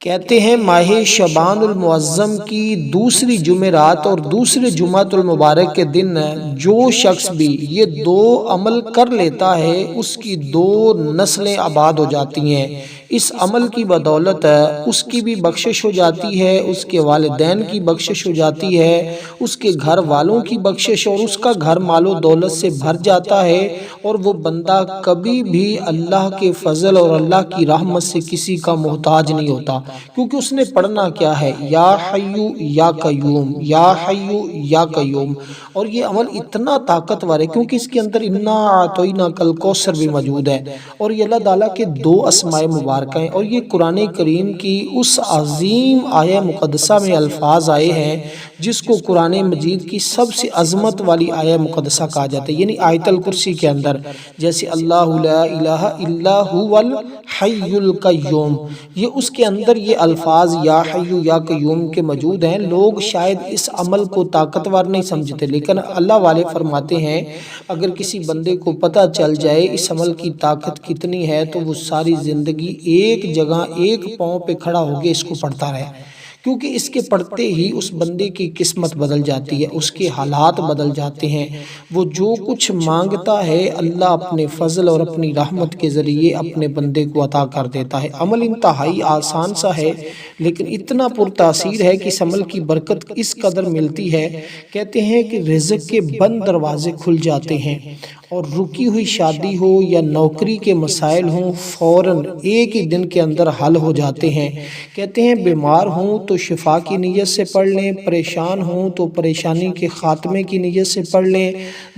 کہتے ہیں ماہ شعبان المعظم کی دوسری جمعرات اور دوسرے جمعۃ المبارک کے دن جو شخص بھی یہ دو عمل کر لیتا ہے اس کی دو نسلیں آباد ہو جاتی ہیں۔ اس عمل کی بدولت اس کی بھی بخشش ہو جاتی ہے، اس کے والدین کی بخشش ہو جاتی ہے، اس کے گھر والوں کی بخشش، اور اس کا گھر مال و دولت سے بھر جاتا ہے، اور وہ بندہ کبھی بھی اللہ کے فضل اور اللہ کی رحمت سے کسی کا محتاج نہیں ہوتا، کیونکہ اس نے پڑھنا کیا ہے، یا حیو یا قیوم، یا حیو یا قیوم۔ اور یہ عمل اتنا طاقتور ہے کیونکہ اس کے اندر انا اعطیناک الکوثر بھی موجود ہے، اور یہ اللہ تعالیٰ کے دو اسماء مبارکہ ہیں، اور یہ قرآن کریم کی اس عظیم آیہ مقدسہ میں الفاظ آئے ہیں جس کو قرآن مجید کی سب سے عظمت والی آیہ مقدسہ کہا جاتا ہے، یعنی آیت الکرسی کے اندر، جیسے اللہ لا الہ الا هو الحی القیوم، یہ اس کے اندر یہ الفاظ یا حیو یا قیوم کے موجود ہیں۔ لوگ شاید اس عمل کو طاقتور نہیں سمجھتے، لیکن اللہ والے فرماتے ہیں اگر کسی بندے کو پتہ چل جائے اس عمل کی طاقت کتنی ہے تو وہ ساری زندگی ایک جگہ ایک پاؤں پہ کھڑا ہو کے اس کو پڑھتا رہے، کیونکہ اس کے پڑھتے ہی اس بندے کی قسمت بدل جاتی ہے، اس کے حالات بدل جاتے ہیں، وہ جو کچھ مانگتا ہے اللہ اپنے فضل اور اپنی رحمت کے ذریعے اپنے بندے کو عطا کر دیتا ہے۔ عمل انتہائی آسان سا ہے لیکن اتنا پرتاثیر ہے کہ اس عمل کی برکت اس قدر ملتی ہے، کہتے ہیں کہ رزق کے بند دروازے کھل جاتے ہیں، اور رکی ہوئی شادی ہو یا نوکری کے مسائل ہوں فوراً ایک ہی دن کے اندر حل ہو جاتے ہیں۔ کہتے ہیں بیمار ہوں تو شفا کی نیت سے پڑھ لیں، پریشان ہوں تو پریشانی کے خاتمے کی نیت سے پڑھ لیں،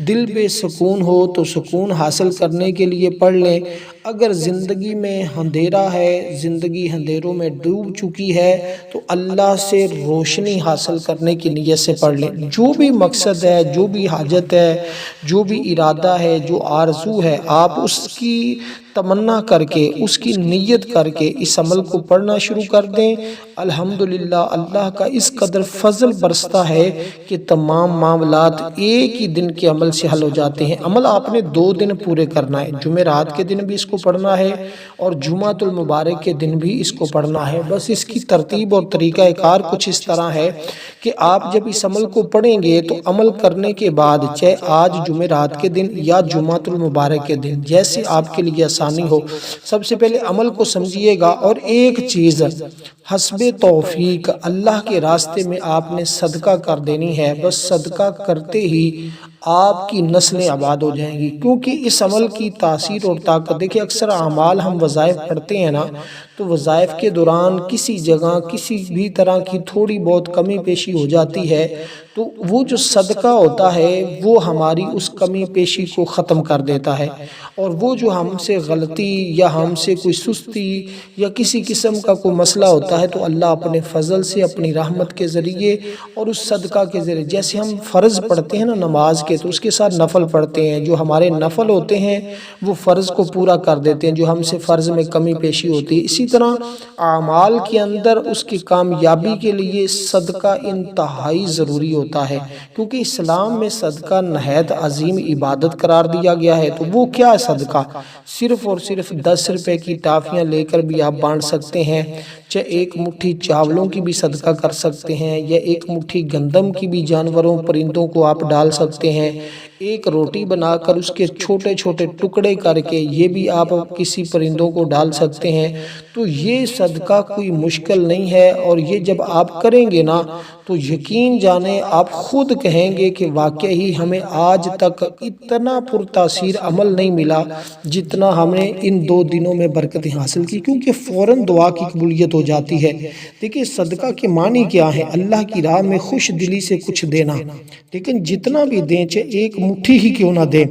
دل بے سکون ہو تو سکون حاصل کرنے کے لیے پڑھ لیں، اگر زندگی میں اندھیرا ہے، زندگی اندھیروں میں ڈوب چکی ہے تو اللہ سے روشنی حاصل کرنے کی نیت سے پڑھ لیں۔ جو بھی مقصد ہے، جو بھی حاجت ہے، جو بھی ارادہ ہے، جو آرزو ہے، آپ اس کی تمنا کر کے، اس کی نیت کر کے اس عمل کو پڑھنا شروع کر دیں، الحمدللہ اللہ کا اس قدر فضل برستا ہے کہ تمام معاملات ایک ہی دن کے عمل سے حل ہو جاتے ہیں۔ عمل آپ نے 2 دن پورے کرنا ہے، جمعرات کے دن بھی اس کو پڑھنا ہے اور جمعۃ المبارک کے دن بھی اس کو پڑھنا ہے۔ بس اس کی ترتیب اور طریقہ کار کچھ اس طرح ہے کہ آپ جب اس عمل کو پڑھیں گے تو عمل کرنے کے بعد چاہے آج جمعرات کے دن یا جمعۃ المبارک کے دن جیسے آپ کے لیے آسانی ہو، سب سے پہلے عمل کو سمجھیے گا، اور ایک چیز حسب توفیق اللہ کے راستے میں آپ نے صدقہ کر دینی ہے، بس صدقہ کرتے ہی آپ کی نسلیں آباد ہو جائیں گی، کیونکہ اس عمل کی تاثیر اور طاقت دیکھیں، اکثر اعمال ہم وظائف پڑھتے ہیں نا، تو وظائف کے دوران کسی جگہ کسی بھی طرح کی تھوڑی بہت کمی پیشی ہو جاتی ہے، تو وہ جو صدقہ ہوتا ہے وہ ہماری اس کمی پیشی کو ختم کر دیتا ہے، اور وہ جو ہم سے غلطی یا ہم سے کوئی سستی یا کسی قسم کا کوئی مسئلہ ہوتا ہے تو اللہ اپنے فضل سے اپنی رحمت کے ذریعے اور اس صدقہ کے ذریعے، جیسے ہم فرض پڑھتے ہیں نا نماز کے، تو اس کے ساتھ نفل پڑھتے ہیں، جو ہمارے نفل ہوتے ہیں وہ فرض کو پورا کر دیتے ہیں، جو ہم سے فرض میں کمی پیشی ہوتی ہے۔ اسی طرح اعمال کے اندر اس کی کامیابی کے لیے صدقہ انتہائی ضروری ہوتا ہے، کیونکہ اسلام میں صدقہ نہایت عظیم عبادت قرار دیا گیا ہے۔ تو وہ کیا ہے صدقہ؟ صرف اور صرف 10 روپے کی ٹافیاں لے کر بھی آپ بانٹ سکتے ہیں، چاہے ایک مٹھی چاولوں کی بھی صدقہ کر سکتے ہیں، یا ایک مٹھی گندم کی بھی جانوروں پرندوں کو آپ ڈال سکتے ہیں، ایک روٹی بنا کر اس کے چھوٹے چھوٹے ٹکڑے کر کے یہ بھی آپ کسی پرندوں کو ڈال سکتے ہیں۔ تو یہ صدقہ کوئی مشکل نہیں ہے، اور یہ جب آپ کریں گے نا تو یقین جانیں آپ خود کہیں گے کہ واقعی ہمیں آج تک اتنا پرتاثیر عمل نہیں ملا جتنا ہم نے ان 2 دنوں میں برکتیں حاصل کی، کیونکہ فوراً دعا کی قبولیت ہو جاتی ہے۔ دیکھیں صدقہ کے معنی کیا ہے؟ اللہ کی راہ میں خوش دلی سے کچھ دینا، لیکن جتنا بھی دیں چاہے ایک مٹھی ہی کیوں نہ دیں،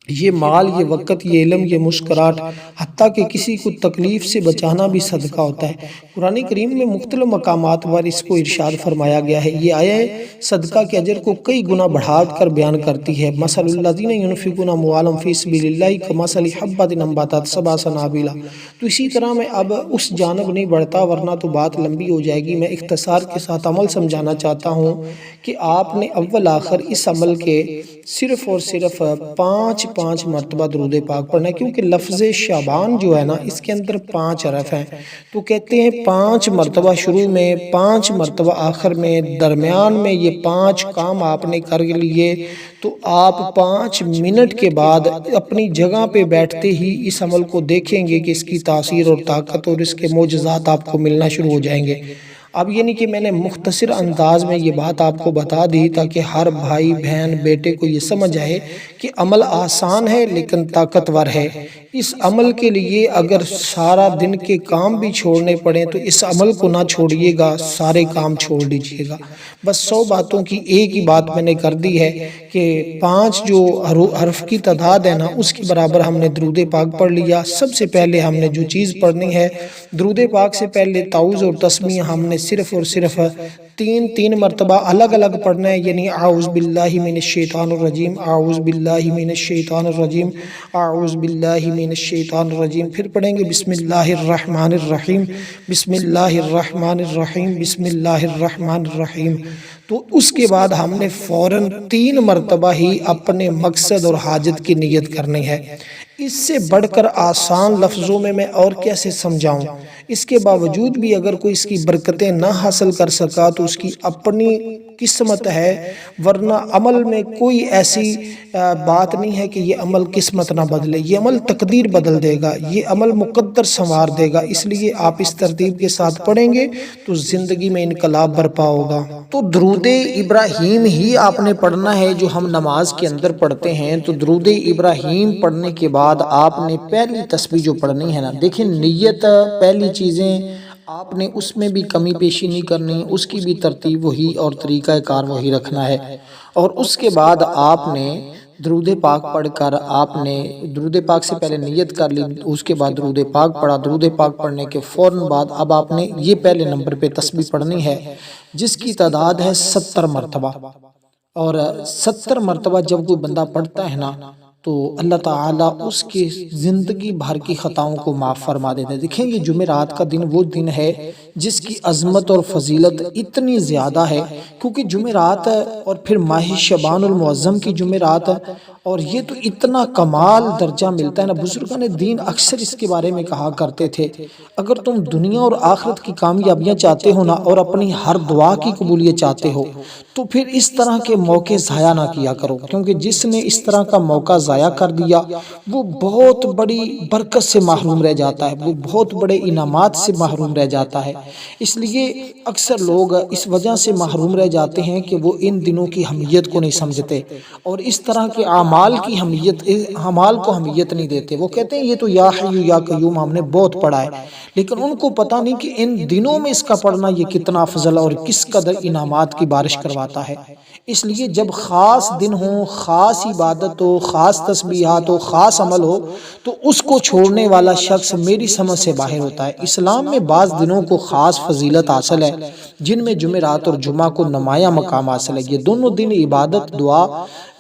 یہ مال، یہ وقت، یہ علم، یہ مسکراہٹ، حتیٰ کہ کسی کو تکلیف سے بچانا بھی صدقہ ہوتا ہے۔ قرآن کریم میں مختلف مقامات پر اس کو ارشاد فرمایا گیا ہے۔ یہ آیت صدقہ کے اجر کو کئی گنا بڑھا کر بیان کرتی ہے۔ مثل الذین ینفقون اموالهم فی سبیل اللہ کمثل حبۃ انبتت سبع سنابل۔ تو اسی طرح میں اب اس جانب نہیں بڑھتا ورنہ تو بات لمبی ہو جائے گی، میں اختصار کے ساتھ عمل سمجھانا چاہتا ہوں کہ آپ نے اول آخر اس عمل کے صرف اور صرف 5 5 مرتبہ درود پاک پڑھنا ہے، کیونکہ لفظ شعبان جو ہے نا اس کے اندر 5 حرف ہیں، تو کہتے ہیں 5 مرتبہ شروع میں، 5 مرتبہ آخر میں، درمیان میں یہ 5 کام آپ نے کر لیے تو آپ 5 منٹ کے بعد اپنی جگہ پہ بیٹھتے ہی اس عمل کو دیکھیں گے کہ اس کی تاثیر اور طاقت اور اس کے معجزات آپ کو ملنا شروع ہو جائیں گے۔ اب یہ نہیں کہ میں نے مختصر انداز میں یہ بات آپ کو بتا دی تاکہ ہر بھائی بہن بیٹے کو یہ سمجھ آئے کہ عمل آسان ہے لیکن طاقتور ہے۔ اس عمل کے لیے اگر سارا دن کے کام بھی چھوڑنے پڑیں تو اس عمل کو نہ چھوڑیے گا، سارے کام چھوڑ دیجیے گا۔ بس 100 باتوں کی ایک ہی بات میں نے کر دی ہے کہ 5 جو حرف کی تعداد ہے نا اس کے برابر ہم نے درود پاک پڑھ لیا۔ سب سے پہلے ہم نے جو چیز پڑھنی ہے، درود پاک سے پہلے تعوذ اور تسمیہ ہم نے صرف اور صرف 3 مرتبہ الگ الگ پڑھنا ہے، یعنی اعوذ باللہ من الشیطان الرجیم، اعوذ باللہ من الشیطان الرجیم، اعوذ باللہ من الشیطان الرجیم، پھر پڑھیں گے بسم اللہ الرحمن الرحیم، بسم اللہ الرحمن الرحیم، بسم اللہ الرحمن الرحیم۔ تو اس کے بعد ہم نے فوراً 3 مرتبہ ہی اپنے مقصد اور حاجت کی نیت کرنی ہے۔ اس سے بڑھ کر آسان لفظوں میں اور کیسے سمجھاؤں؟ اس کے باوجود بھی اگر کوئی اس کی برکتیں نہ حاصل کر سکا تو اس کی اپنی قسمت ہے، ورنہ عمل میں کوئی ایسی بات نہیں ہے کہ یہ عمل قسمت نہ بدلے، یہ عمل تقدیر بدل دے گا، یہ عمل مقدر سنوار دے گا۔ اس لیے آپ اس ترتیب کے ساتھ پڑھیں گے تو زندگی میں انقلاب برپا ہوگا۔ تو درود ابراہیم ہی آپ نے پڑھنا ہے جو ہم نماز کے اندر پڑھتے ہیں۔ تو درود ابراہیم پڑھنے کے بعد آپ نے پہلی تسبیح جو پڑھنی ہے نا، دیکھیں نیت پہلی چیزیں آپ نے اس میں بھی کمی پیشی نہیں کرنی، اس کی بھی ترتیب وہی اور طریقہ کار وہی رکھنا ہے۔ اور اس کے بعد آپ نے درود پاک پڑھ کر آپ نے درود پاک سے پہلے نیت کر لی، اس کے بعد درود پاک پڑھا، درود پاک پڑھنے کے فوراً بعد اب آپ نے یہ پہلے نمبر پہ تسبیح پڑھنی ہے جس کی تعداد ہے 70 مرتبہ۔ اور 70 مرتبہ جب کوئی بندہ پڑھتا ہے نا تو اللہ تعالیٰ اس کی زندگی بھر کی خطاؤں کو معاف فرما دیتے ہیں۔ دیکھیں یہ جمعرات کا دن وہ دن ہے جس کی عظمت اور فضیلت اتنی زیادہ ہے، کیونکہ جمعرات اور پھر ماہ شعبان المعظم کی جمعرات، اور یہ تو اتنا کمال درجہ ملتا ہے نا۔ بزرگان دین اکثر اس کے بارے میں کہا کرتے تھے اگر تم دنیا اور آخرت کی کامیابیاں چاہتے ہو نا اور اپنی ہر دعا کی قبولیت چاہتے ہو تو پھر اس طرح کے موقع ضائع نہ کیا کرو، کیونکہ جس نے اس طرح کا موقع ضائع کر دیا وہ بہت بڑی برکت سے محروم رہ جاتا ہے، وہ بہت بڑے انعامات سے محروم رہ جاتا ہے۔ اس لیے اکثر لوگ اس وجہ سے محروم رہ جاتے ہیں کہ وہ ان دنوں کی اہمیت کو نہیں سمجھتے اور اس طرح کے اعمال کی اعمال کو اہمیت نہیں دیتے۔ وہ کہتے ہیں یہ تو یا حی یا قیوم ہم نے بہت پڑھا ہے، لیکن ان کو پتہ نہیں کہ ان دنوں میں اس کا پڑھنا یہ کتنا افضل اور کس قدر انعامات کی بارش کرواتا ہے۔ اس لیے جب خاص دن ہو، خاص عبادت ہو، خاص تسبیحات ہو، خاص عمل ہو تو اس کو چھوڑنے والا شخص میری سمجھ سے باہر ہوتا ہے۔ اسلام میں بعض دنوں کو خاص فضیلت حاصل ہے جن میں جمعرات اور جمعہ کو نمایاں مقام حاصل ہے۔ یہ دونوں دن عبادت، دعا،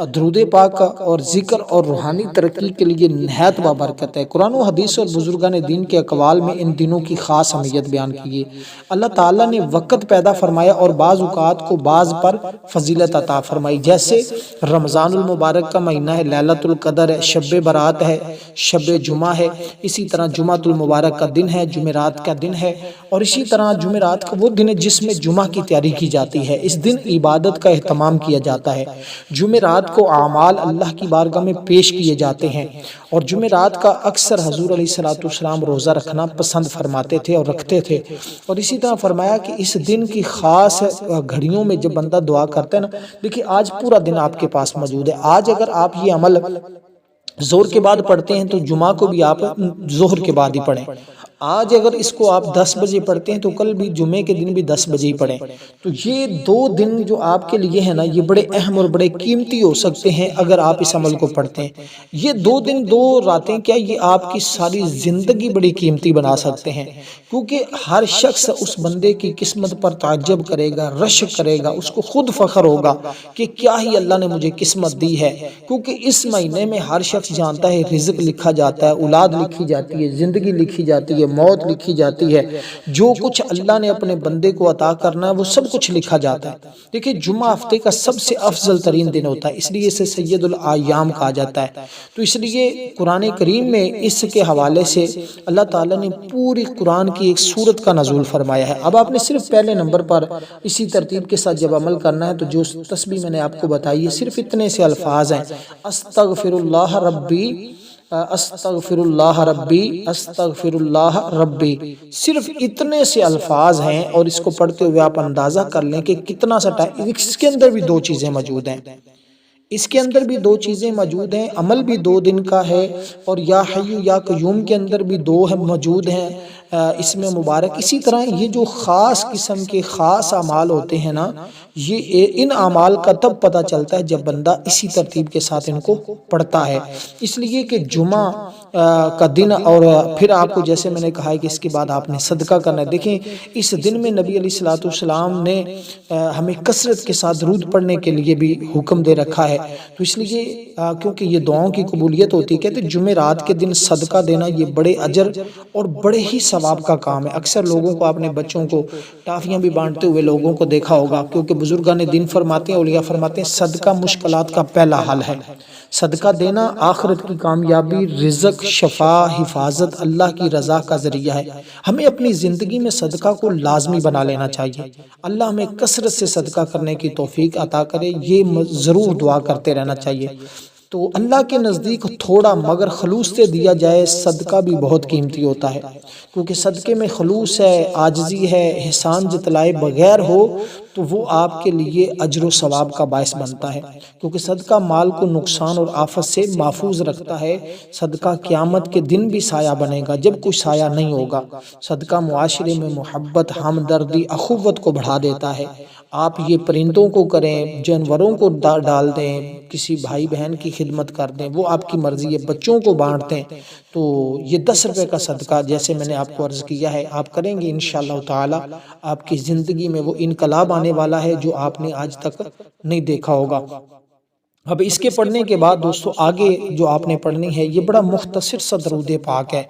درود پاک اور ذکر اور روحانی ترقی کے لیے نہایت بابرکت ہے۔ قرآن و حدیث اور بزرگان دین کے اقوال میں ان دنوں کی خاص اہمیت بیان کی ہے۔ اللہ تعالیٰ نے وقت پیدا فرمایا اور بعض اوقات کو بعض پر فضیلت عطا فرمائی، جیسے رمضان المبارک کا مہینہ ہے، لیلۃ القدر ہے، شب برات ہے، شب جمعہ ہے، اسی طرح جمعۃ المبارک کا دن ہے، جمعرات کا دن ہے، اور اسی طرح جمعرات کا وہ دن ہے جس میں جمعہ کی تیاری کی جاتی ہے۔ اس دن عبادت کا اہتمام کیا جاتا ہے۔ جمعرات کو اعمال اللہ کی بارگاہ میں پیش کیے جاتے ہیں، اور جمعرات کا اکثر حضور علیہ الصلوۃ والسلام روزہ رکھنا پسند فرماتے تھے اور رکھتے تھے۔ اور اسی طرح فرمایا کہ اس دن کی خاص گھڑیوں میں جب بندہ دعا کرتا ہے نا، دیکھیں آج پورا دن آپ کے پاس موجود ہے۔ آج اگر آپ یہ عمل زہر کے بعد پڑھتے ہیں تو جمعہ کو بھی آپ زہر کے بعد ہی پڑھیں۔ آج اگر اس کو آپ 10 بجے پڑھتے ہیں تو کل بھی جمعے کے دن بھی 10 بجے ہی پڑھیں۔ تو یہ 2 دن جو آپ کے لیے ہے نا یہ بڑے اہم اور بڑے قیمتی ہو سکتے ہیں اگر آپ اس عمل کو پڑھتے ہیں۔ یہ 2 دن 2 راتیں کیا یہ آپ کی ساری زندگی بڑی قیمتی بنا سکتے ہیں، کیونکہ ہر شخص اس بندے کی قسمت پر تعجب کرے گا، رشک کرے گا، اس کو خود فخر ہوگا کہ کیا ہی اللہ نے مجھے قسمت دی ہے۔ کیونکہ اس مہینے میں ہر شخص جانتا ہے رزق لکھا جاتا ہے، اولاد لکھی جاتی ہے، زندگی لکھی جاتی ہے، موت لکھی جاتی ہے، جو کچھ اللہ نے اپنے بندے کو عطا کرنا ہے وہ سب کچھ لکھا جاتا ہے۔ دیکھیں جمعہ ہفتے کا سب سے افضل ترین دن ہوتا ہے، اس لیے اسے سید الایام کہا جاتا ہے۔ تو اس لیے قرآن کریم میں اس کے حوالے سے اللہ تعالیٰ نے پوری قرآن کی ایک سورت کا نزول فرمایا ہے۔ اب آپ نے صرف پہلے نمبر پر اسی ترتیب کے ساتھ جب عمل کرنا ہے تو جو تسبیح میں نے آپ کو بتائی ہے صرف اتنے سے الفاظ ہیں، استغفر اللہ ربی، استغفر اللہ ربی، استغفر اللہ ربی، صرف اتنے سے الفاظ ہیں، اور اس کو پڑھتے ہوئے آپ اندازہ کر لیں کہ کتنا سا ٹائم، اس کے اندر بھی دو چیزیں موجود ہیں، اس کے اندر بھی دو چیزیں موجود ہیں، عمل بھی 2 دن کا ہے، اور یا حی یا قیوم کے اندر بھی 2 موجود ہیں اس میں مبارک۔ اسی طرح یہ جو خاص قسم کے خاص اعمال ہوتے ہیں نا، یہ ان اعمال کا تب پتہ چلتا ہے جب بندہ اسی ترتیب کے ساتھ ان کو پڑھتا ہے۔ اس لیے کہ جمعہ کا دن، اور پھر آپ کو جیسے میں نے کہا ہے کہ اس کے بعد آپ نے صدقہ کرنا ہے۔ دیکھیں اس دن میں نبی علیہ الصلوۃ والسلام نے ہمیں کثرت کے ساتھ درود پڑھنے کے لیے بھی حکم دے رکھا ہے، تو اس لیے کیونکہ یہ دعاؤں کی قبولیت ہوتی ہے، کہتے ہیں جمعرات کے دن صدقہ دینا یہ بڑے اجر اور بڑے ہی ثواب کا کام ہے۔ اکثر لوگوں کو، اپنے بچوں کو ٹافیاں بھی بانٹتے ہوئے لوگوں کو دیکھا ہوگا، کیونکہ بزرگان دین فرماتے ہیں، اولیاء فرماتے ہیں صدقہ مشکلات کا پہلا حل ہے۔ صدقہ دینا آخرت کی کامیابی، رزق، شفا، حفاظت، اللہ کی رضا کا ذریعہ ہے۔ ہمیں اپنی زندگی میں صدقہ کو لازمی بنا لینا چاہیے۔ اللہ ہمیں کثرت سے صدقہ کرنے کی توفیق عطا کرے، یہ ضرور دعا کرتے رہنا چاہیے۔ تو اللہ کے نزدیک تھوڑا مگر خلوص سے دیا جائے صدقہ بھی بہت قیمتی ہوتا ہے، کیونکہ صدقے میں خلوص ہے، عاجزی ہے، احسان جتلائے بغیر ہو تو وہ آپ کے لیے اجر و ثواب کا باعث بنتا ہے، کیونکہ صدقہ مال کو نقصان اور آفت سے محفوظ رکھتا ہے۔ صدقہ قیامت کے دن بھی سایہ بنے گا جب کوئی سایہ نہیں ہوگا۔ صدقہ معاشرے میں محبت، ہمدردی، اخوت کو بڑھا دیتا ہے۔ آپ یہ پرندوں کو کریں، جانوروں کو ڈال دیں، کسی بھائی بہن کی خدمت کر دیں، وہ آپ کی مرضی ہے، بچوں کو بانٹ دیں، تو یہ 10 روپے کا صدقہ جیسے میں نے آپ کو عرض کیا ہے آپ کریں گے انشاءاللہ تعالی، آپ کی زندگی میں وہ انقلاب آنے والا ہے جو آپ نے آج تک نہیں دیکھا ہوگا۔ اب اس کے پڑھنے کے بعد دوستو آگے جو آپ نے پڑھنی ہے یہ بڑا مختصر سا درود پاک ہے۔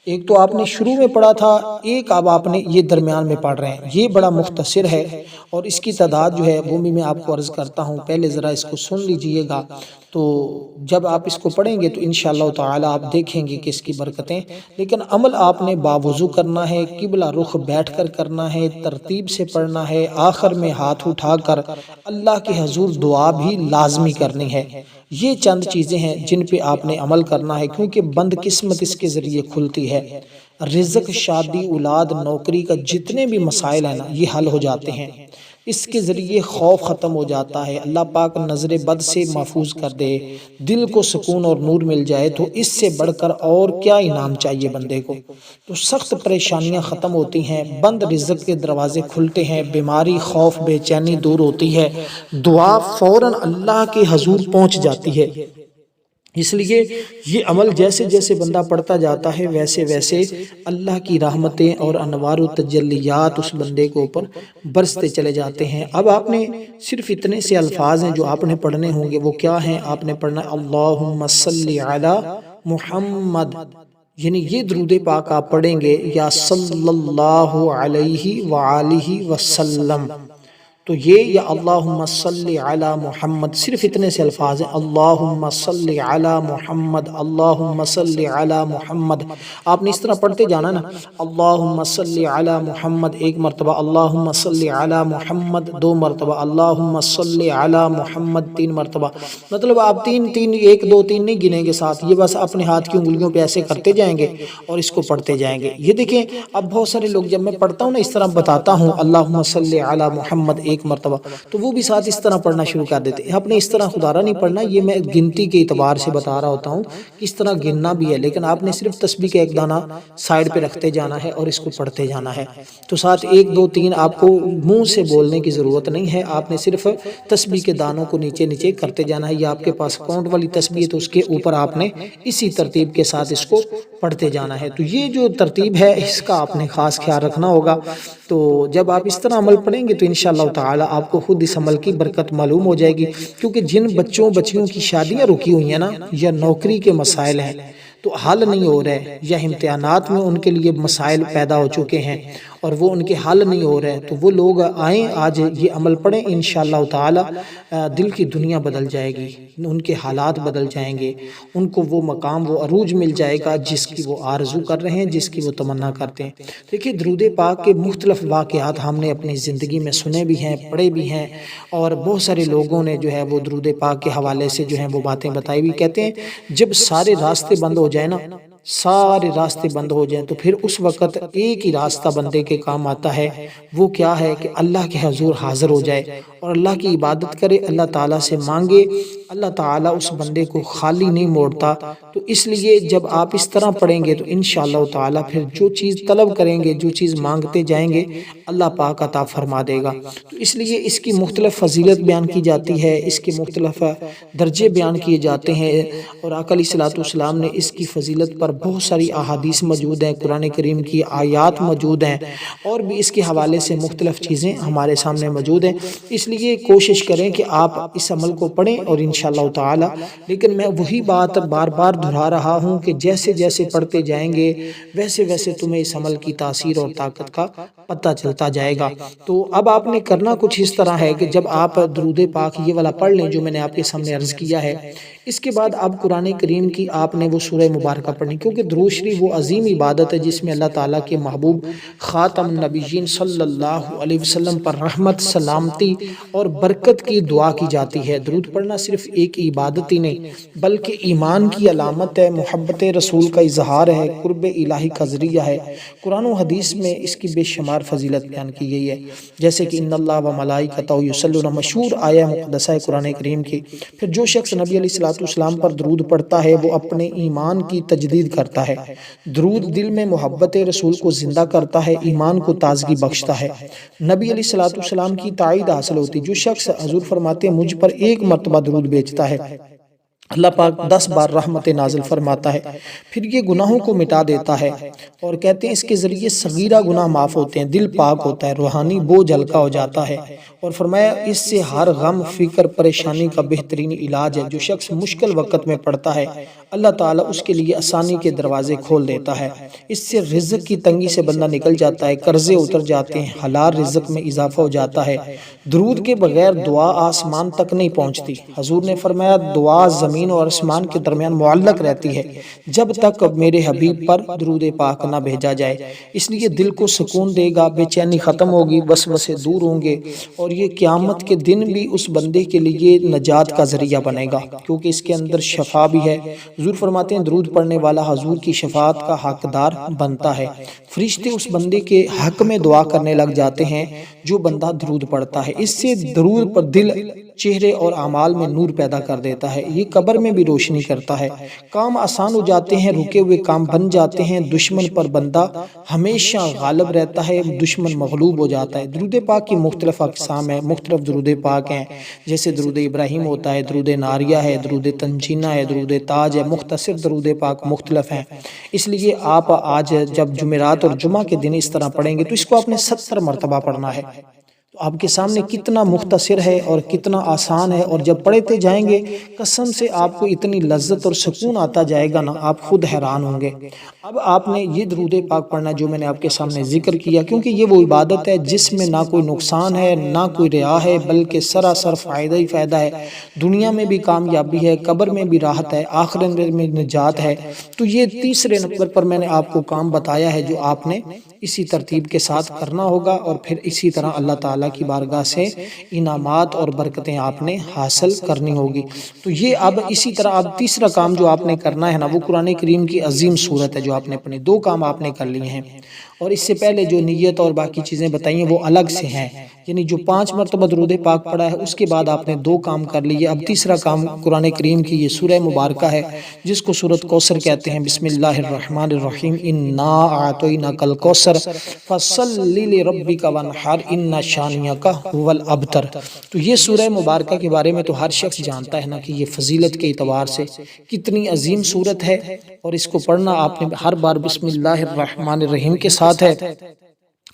ایک تو آپ نے شروع میں پڑھا تھا، ایک اب آپ نے یہ درمیان میں پڑھ رہے ہیں، یہ بڑا مختصر ہے، اور اس کی تعداد جو ہے وہ بھی میں آپ کو عرض کرتا ہوں، پہلے ذرا اس کو سن لیجئے گا، تو جب آپ اس کو پڑھیں گے تو انشاءاللہ تعالی آپ دیکھیں گے کہ اس کی برکتیں۔ لیکن عمل آپ نے باوضو کرنا ہے، قبلہ رخ بیٹھ کر کرنا ہے، ترتیب سے پڑھنا ہے، آخر میں ہاتھ اٹھا کر اللہ کے حضور دعا بھی لازمی کرنی ہے۔ یہ چند چیزیں ہیں جن پہ آپ نے عمل کرنا ہے، کیونکہ بند قسمت اس کے ذریعے کھلتی ہے۔ رزق، شادی، اولاد، نوکری کا جتنے بھی مسائل ہیں نا یہ حل ہو جاتے ہیں، اس کے ذریعے خوف ختم ہو جاتا ہے، اللہ پاک نظر بد سے محفوظ کر دے، دل کو سکون اور نور مل جائے، تو اس سے بڑھ کر اور کیا انعام چاہیے بندے کو۔ تو سخت پریشانیاں ختم ہوتی ہیں، بند رزق کے دروازے کھلتے ہیں، بیماری، خوف، بے چینی دور ہوتی ہے، دعا فوراً اللہ کے حضور پہنچ جاتی ہے۔ اس لیے یہ عمل جیسے جیسے بندہ پڑھتا جاتا ہے ویسے ویسے اللہ کی رحمتیں اور انوار و تجلیات اس بندے کے اوپر برستے چلے جاتے ہیں۔ اب آپ نے صرف اتنے سے الفاظ ہیں جو آپ نے پڑھنے ہوں گے، وہ کیا ہیں؟ آپ نے پڑھنا اللہم صلی علی محمد، یعنی یہ درود پاک آپ پڑھیں گے یا صلی اللہ علیہ وآلہ وسلم، تو یہ یا اللہم صلی علی محمد، صرف اتنے سے الفاظ ہیں، اللہم صلی علی محمد، اللہم صلی علی محمد۔ آپ نے اس طرح پڑھتے جانا نا، اللہم صلی علی محمد 1 مرتبہ، اللہم صلی علی محمد 2 مرتبہ، اللہم صلی علی محمد 3 مرتبہ، مطلب آپ 3 1 2 3 نہیں گنیں گے ساتھ، یہ بس اپنے ہاتھ کی انگلیوں پہ ایسے کرتے جائیں گے اور اس کو پڑھتے جائیں گے۔ یہ دیکھیں اب بہت سارے لوگ جب میں پڑھتا ہوں نا اس طرح بتاتا ہوں اللہم صلی علی محمد 1 مرتبہ، تو وہ بھی ساتھ اس طرح پڑھنا شروع کر دیتے ہیں۔ آپ نے اس طرح خدارہ نہیں پڑھنا، یہ میں گنتی کے اعتبار سے بتا رہا ہوتا ہوں، اس طرح گننا بھی ہے، لیکن آپ نے صرف تسبیح کا ایک دانہ سائیڈ پہ رکھتے جانا ہے اور اس کو پڑھتے جانا ہے۔ تو ساتھ 1 2 3 آپ کو منہ سے بولنے کی ضرورت نہیں ہے، آپ نے صرف تسبیح کے دانوں کو نیچے نیچے کرتے جانا ہے، یا آپ کے پاس کاؤنٹ والی تسبیح ہے تو اس کے اوپر آپ نے اسی ترتیب کے ساتھ اس کو پڑھتے جانا ہے۔ تو یہ جو ترتیب ہے اس کا آپ نے خاص خیال رکھنا ہوگا۔ تو جب آپ اس طرح عمل پڑھیں گے تو انشاءاللہ تعالی آپ کو خود اس عمل کی برکت معلوم ہو جائے گی، کیونکہ جن بچوں بچیوں کی شادیاں رکی ہوئی ہیں نا یا نوکری کے مسائل ہیں، تو حل نہیں ہو رہے، یا امتحانات میں ان کے لیے مسائل پیدا ہو چکے ہیں اور وہ ان کے حل نہیں ہو رہے، تو وہ لوگ آئیں، آج یہ عمل پڑھیں، انشاءاللہ تعالی دل کی دنیا بدل جائے گی، ان کے حالات بدل جائیں گے، ان کو وہ مقام، وہ عروج مل جائے گا جس کی وہ آرزو کر رہے ہیں، جس کی وہ تمنا کرتے ہیں۔ دیکھیے درود پاک کے مختلف واقعات ہم نے اپنی زندگی میں سنے بھی ہیں، پڑھے بھی ہیں، اور بہت سارے لوگوں نے جو ہے وہ درود پاک کے حوالے سے جو ہیں وہ باتیں بتائی بھی۔ کہتے ہیں جب سارے راستے بند ہو جائیں نا، سارے راستے بند ہو جائیں، تو پھر اس وقت ایک ہی راستہ بندے کے کام آتا ہے، وہ کیا ہے کہ اللہ کے حضور حاضر ہو جائے اور اللہ کی عبادت کرے، اللہ تعالیٰ سے مانگے۔ اللہ تعالیٰ اس بندے کو خالی نہیں موڑتا، تو اس لیے جب آپ اس طرح پڑھیں گے تو انشاءاللہ تعالیٰ پھر جو چیز طلب کریں گے، جو چیز مانگتے جائیں گے، اللہ پاک عطا فرما دے گا۔ تو اس لیے اس کی مختلف فضیلت بیان کی جاتی ہے، اس کے مختلف درجے بیان کیے جاتے ہیں، اور آقا علیہ الصلوۃ والسلام نے اس کی فضیلت پر بہت ساری احادیث موجود ہیں، قرآن کریم کی آیات موجود ہیں، اور بھی اس کے حوالے سے مختلف چیزیں ہمارے سامنے موجود ہیں۔ اس لیے کوشش کریں کہ آپ اس عمل کو پڑھیں، اور انشاءاللہ تعالی، لیکن میں وہی بات بار بار دہرا رہا ہوں کہ جیسے جیسے پڑھتے جائیں گے ویسے ویسے تمہیں اس عمل کی تاثیر اور طاقت کا پتہ چلتا جائے گا۔ تو اب آپ نے کرنا کچھ اس طرح ہے کہ جب آپ درود پاک یہ والا پڑھ لیں جو میں نے آپ کے سامنے عرض کیا ہے، اس کے بعد اب قرآن کریم کی آپ نے وہ سورہ مبارکہ پڑھنی، کیونکہ درود شریف وہ عظیم عبادت ہے جس میں اللہ تعالیٰ کے محبوب خاتم النبیین صلی اللہ علیہ وسلم پر رحمت، سلامتی اور برکت کی دعا کی جاتی ہے۔ درود پڑھنا صرف ایک عبادت ہی نہیں بلکہ ایمان کی علامت ہے، محبت رسول کا اظہار ہے، قرب الہی کا ذریعہ ہے۔ قرآن و حدیث میں اس کی بے شمار فضیلت بیان کی گئی ہے، جیسے کہ ان اللہ و ملائکتہ یصلون، مشہور آیہ مقدسہ قرآن کریم کی۔ پھر جو شخص نبی علیہ الصلوۃ والسلام پر درود پڑھتا ہے وہ اپنے ایمان کی تجدید کرتا ہے۔ درود دل میں محبت رسول کو زندہ کرتا ہے، ایمان کو تازگی بخشتا ہے، نبی علیہ الصلوۃ والسلام کی تائید حاصل ہوتی۔ جو شخص، حضور فرماتے ہیں، مجھ پر ایک مرتبہ درود بھیجتا ہے، اللہ پاک 10 بار رحمت نازل فرماتا ہے، پھر یہ گناہوں کو مٹا دیتا ہے، اور کہتے ہیں اس کے ذریعے صغیرہ گناہ معاف ہوتے ہیں، دل پاک ہوتا ہے، روحانی بوجھ ہلکا ہو جاتا ہے، اور فرمایا اس سے ہر غم، فکر، پریشانی کا بہترین علاج ہے۔ جو شخص مشکل وقت میں پڑھتا ہے اللہ تعالیٰ اس کے لیے آسانی کے دروازے کھول دیتا ہے، اس سے رزق کی تنگی سے بندہ نکل جاتا ہے، قرضے اتر جاتے ہیں، حلال رزق میں اضافہ ہو جاتا ہے۔ درود کے بغیر دعا آسمان تک نہیں پہنچتی، حضور نے فرمایا دعا زمین اور آسمان کے درمیان معلق رہتی ہے جب تک میرے حبیب پر درود پاک نہ بھیجا جائے۔ اس لیے دل کو سکون دے گا، بے چینی ختم ہوگی، وسوسے دور ہوں گے، اور یہ قیامت کے دن بھی اس بندے کے لیے نجات کا ذریعہ بنے گا، کیونکہ اس کے اندر شفا بھی ہے۔ حضور فرماتے ہیں درود پڑھنے والا حضور کی شفاعت کا حقدار بنتا ہے، فرشتے اس بندے کے حق میں دعا کرنے لگ جاتے ہیں جو بندہ درود پڑھتا ہے۔ اس سے درود پر دل، چہرے اور اعمال میں نور پیدا کر دیتا ہے، یہ قبر میں بھی روشنی کرتا ہے، کام آسان ہو جاتے ہیں، رکے ہوئے کام بن جاتے ہیں، دشمن پر بندہ ہمیشہ غالب رہتا ہے، دشمن مغلوب ہو جاتا ہے۔ درود پاک کی مختلف اقسام ہیں، مختلف درود پاک ہیں، جیسے درود ابراہیم ہوتا ہے، درود ناریہ ہے، درود تنجینہ ہے، درود تاج ہے، مختصر درود پاک مختلف ہیں۔ اس لیے آپ آج جب جمعرات اور جمعہ کے دن اس طرح پڑھیں گے تو اس کو آپ نے 70 مرتبہ پڑھنا ہے۔ تو آپ کے سامنے کتنا مختصر ہے اور کتنا آسان ہے، اور جب پڑھتے جائیں گے قسم سے آپ کو اتنی لذت اور سکون آتا جائے گا نا، آپ خود حیران ہوں گے۔ اب آپ نے یہ درود پاک پڑھنا جو میں نے آپ کے سامنے ذکر کیا، کیونکہ یہ وہ عبادت ہے جس میں نہ کوئی نقصان ہے، نہ کوئی ریا ہے، بلکہ سراسر فائدہ ہی فائدہ ہے۔ دنیا میں بھی کامیابی ہے، قبر میں بھی راحت ہے، آخرت میں نجات ہے۔ تو یہ تیسرے نمبر پر میں نے آپ کو کام بتایا ہے جو آپ نے اسی ترتیب کے ساتھ کرنا ہوگا، اور پھر اسی طرح اللہ تعالیٰ کی بارگاہ سے انعامات اور برکتیں آپ نے حاصل کرنی ہوگی۔ تو یہ اب اسی طرح اب تیسرا کام جو آپ نے کرنا ہے نا، وہ قرآن کریم کی عظیم صورت ہے جو آپ نے اپنے 2 کام آپ نے کر لیے ہیں، اور اس سے پہلے جو نیت اور باقی چیزیں بتائی ہیں وہ الگ سے ہیں، یعنی جو 5 مرتبہ درود پاک پڑھا ہے اس کے بعد آپ نے 2 کام کر لیے۔ اب تیسرا کام قرآن کریم کی یہ سورہ مبارکہ ہے جس کو سورۃ کوثر کہتے ہیں۔ بسم اللہ الرحمن الرحیم، انا اعطیناک الکوثر فصلی لربک وانحر ان شانئک هو الابتر۔ تو یہ سورہ مبارکہ کے بارے میں تو ہر شخص جانتا ہے نا کہ یہ فضیلت کے اعتبار سے کتنی عظیم سورت ہے، اور اس کو پڑھنا آپ نے ہر بار بسم اللہ الرحمن الرحیم کے ساتھ ہے،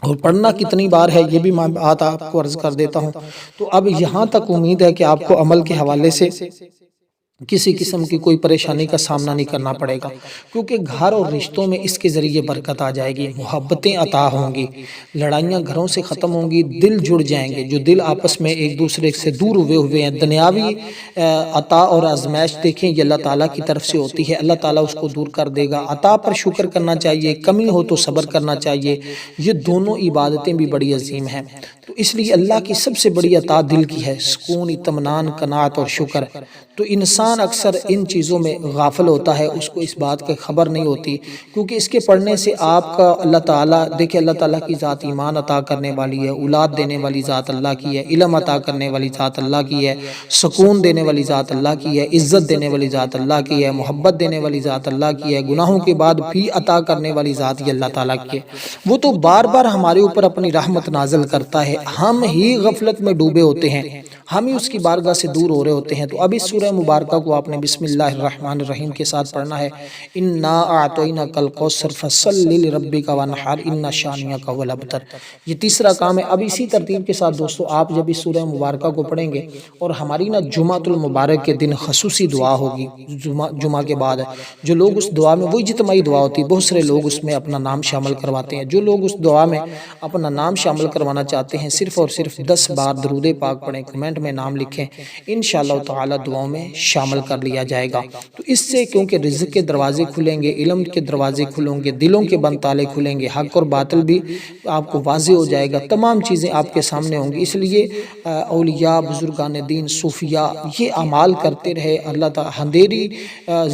اور پڑھنا کتنی بار ہے یہ بھی میں بات آپ کو عرض کر دیتا ہوں۔ تو اب یہاں تک امید ہے کہ آپ کو عمل کے حوالے سے کسی قسم کی کوئی پریشانی کا سامنا نہیں کرنا پڑے گا، کیونکہ گھر اور رشتوں میں اس کے ذریعے برکت آ جائے گی، محبتیں عطا ہوں گی، لڑائیاں گھروں سے ختم ہوں گی، دل جڑ جائیں گے، جو دل آپس میں ایک دوسرے سے دور ہوئے ہیں، دنیاوی عطا اور آزمائش دیکھیں یہ اللہ تعالیٰ کی طرف سے ہوتی ہے، اللہ تعالیٰ اس کو دور کر دے گا۔ عطا پر شکر کرنا چاہیے، کمی ہو تو صبر کرنا چاہیے، یہ دونوں عبادتیں بھی بڑی عظیم ہیں۔ تو اس لیے اللہ کی سب سے بڑی عطا دل کی ہے، سکون، اطمینان، قناعت اور شکر۔ تو انسان اکثر ان چیزوں میں غافل ہوتا ہے، اس کو اس بات کی خبر نہیں ہوتی، کیونکہ اس کے پڑھنے سے آپ کا اللہ تعالیٰ دیکھیں، اللہ تعالیٰ کی ذات ایمان عطا کرنے والی ہے، اولاد دینے والی ذات اللہ کی ہے، علم عطا کرنے والی ذات اللہ کی ہے، سکون دینے والی ذات اللہ کی ہے، عزت دینے والی ذات اللہ کی ہے، محبت دینے والی ذات اللہ کی ہے، گناہوں کے بعد بھی عطا کرنے والی ذات یہ اللہ تعالیٰ کی ہے۔ وہ تو بار بار ہمارے اوپر اپنی رحمت نازل کرتا ہے، ہم ہی غفلت میں ڈوبے ہوتے ہیں، ہم ہی اس کی بارگاہ سے دور ہو رہے ہوتے ہیں۔ تو اب اس سورہ مبارکہ کو آپ نے بسم اللہ الرحمن الرحیم کے ساتھ پڑھنا ہے، اِنَّا أَعْطَيْنَاكَ الْكَوْثَرَ فَصَلِّ لِرَبِّكَ وَانْحَرْ إِنَّ شَانِئَكَ هُوَ الْأَبْتَرُ۔ یہ تیسرا کام ہے۔ اب اسی ترتیب کے ساتھ دوستو آپ جب اس سورہ مبارکہ کو پڑھیں گے اور ہماری جمعۃ المبارک کے دن خصوصی دعا ہوگی، جمعہ کے بعد جو لوگ اس دعا میں، وہ اجتماعی دعا ہوتی ہے، بہت سارے لوگ اس میں اپنا نام شامل کرواتے ہیں، جو لوگ اس دعا میں اپنا نام شامل کروانا چاہتے ہیں صرف اور صرف 10 بار درود پاک پڑھیں، کمنٹ میں نام لکھیں، انشاءاللہ تعالی دعاؤں میں شامل کر لیا جائے گا۔ تو اس سے کیونکہ رزق کے دروازے کھلیں گے، علم کے دروازے کھلیں گے، دلوں کے بند تالے کھلیں گے، حق اور باطل بھی آپ کو واضح ہو جائے گا، تمام چیزیں آپ کے سامنے ہوں گی۔ اس لیے اولیاء، بزرگان دین، صوفیاء یہ اعمال کرتے رہے، اللہ تعالی اندھیری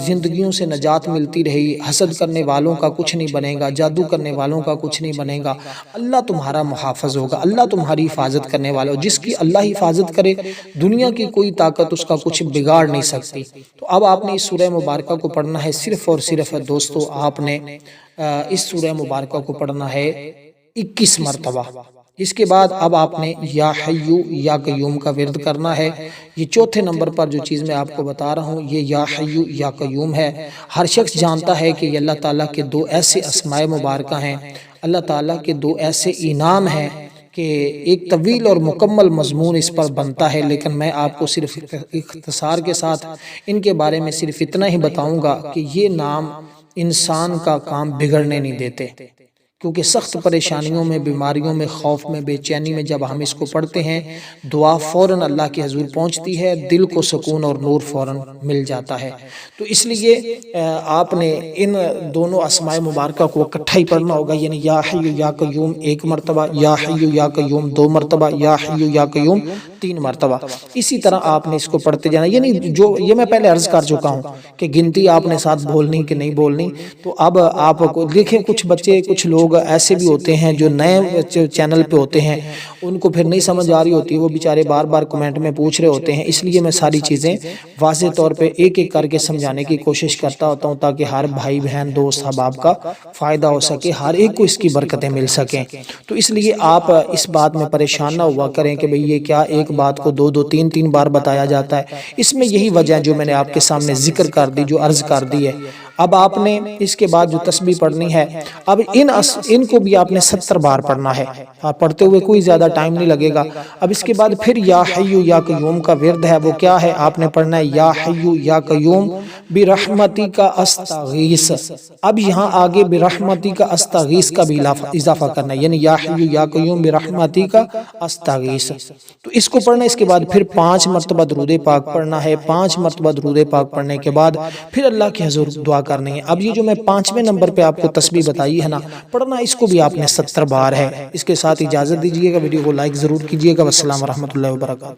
زندگیوں سے نجات ملتی رہی، حسد کرنے والوں کا کچھ نہیں بنے گا، جادو کرنے والوں کا کچھ نہیں بنے گا، اللہ تمہارا محافظ ہوگا، اللہ تمہاری حفاظت کرنے والا ہو، جس کی اللہ حفاظت کرے دنیا کی کوئی طاقت اس کا کچھ بگاڑ نہیں سکتی۔ تو اب آپ نے اس سورہ مبارکہ کو پڑھنا ہے، صرف اور صرف دوستو آپ نے اس سورہ مبارکہ کو پڑھنا ہے 21 مرتبہ۔ اس کے بعد اب آپ نے یا حیو یا قیوم کا ورد کرنا ہے۔ یہ چوتھے نمبر پر جو چیز میں آپ کو بتا رہا ہوں یہ یا حیو یا قیوم ہے۔ ہر شخص جانتا ہے کہ یہ اللہ تعالیٰ کے دو ایسے اسماء مبارکہ ہیں، اللہ تعالیٰ کے دو ایسے انعام ہیں کہ ایک طویل اور مکمل مضمون اس پر بنتا ہے، لیکن میں آپ کو صرف اختصار کے ساتھ ان کے بارے میں صرف اتنا ہی بتاؤں گا کہ یہ نام انسان کا کام بگڑنے نہیں دیتے، کیونکہ سخت پریشانیوں میں، بیماریوں میں، خوف میں، بے چینی میں جب ہم اس کو پڑھتے ہیں دعا فوراً اللہ کے حضور پہنچتی ہے، دل کو سکون اور نور فوراً مل جاتا ہے۔ تو اس لیے آپ نے ان دونوں اسماء مبارکہ کو اکٹھا ہی پڑھنا ہوگا، یعنی یا حی یا قیوم 1 مرتبہ، یا حی یا قیوم 2 مرتبہ، یا حی یا قیوم 3 مرتبہ۔ اسی طرح آپ نے اس کو پڑھتے جانا، یعنی جو یہ میں پہلے عرض کر چکا ہوں کہ گنتی آپ نے ساتھ بولنی کہ نہیں بولنی۔ تو اب آپ کو دیکھیں کچھ بچے، کچھ لوگ ایسے بھی ہوتے ہیں جو نئے چینل پہ ہوتے ہیں، ان کو پھر نہیں سمجھ آ رہی ہوتی، وہ بیچارے بار بار کمنٹ میں پوچھ رہے ہوتے ہیں، اس لیے میں ساری چیزیں واضح طور پہ ایک ایک کر کے سمجھانے کی کوشش کرتا ہوتا ہوں تاکہ ہر بھائی بہن دوست احباب کا فائدہ ہو سکے، ہر ایک کو اس کی برکتیں مل سکیں۔ تو اس لیے آپ اس بات میں پریشان نہ ہوا کریں کہ بھئی یہ کیا ایک بات کو 2 3 بار بتایا جاتا ہے، اس میں یہی وجہ جو میں نے آپ کے سامنے ذکر کر دی، جو عرض کر دی ہے۔ اب آپ نے اس کے بعد جو تسبیح پڑھنی ہے، اب ان کو بھی آپ نے 70 بار پڑھنا ہے، پڑھتے ہوئے کوئی زیادہ ٹائم نہیں لگے گا۔ اب اس کے بعد پھر یا حیو یا قیوم کا ورد ہے، وہ کیا ہے؟ آپ نے پڑھنا ہے یا حیو یا قیوم برحمتک استغیث۔ اب یہاں آگے برحمتک استغیث کا بھی اضافہ کرنا ہے، یعنی یا حیو یا قیوم برحمتک استغیث۔ تو اس کو پڑھنا ہے، اس کے بعد پھر 5 مرتبہ درود پاک پڑھنا ہے۔ 5 مرتبہ درود پاک پڑھنے کے بعد پھر اللہ کے حضور دعا کرنی ہے۔ اب یہ جو میں 5ویں نمبر پہ آپ کو تسبیح بتائی ہے نا، پڑھنا اس کو بھی آپ نے 70 بار ہے۔ اس کے ساتھ اجازت دیجیے گا، ویڈیو کو لائک ضرور کیجیے گا۔ والسلام ورحمۃ اللہ وبرکاتہ۔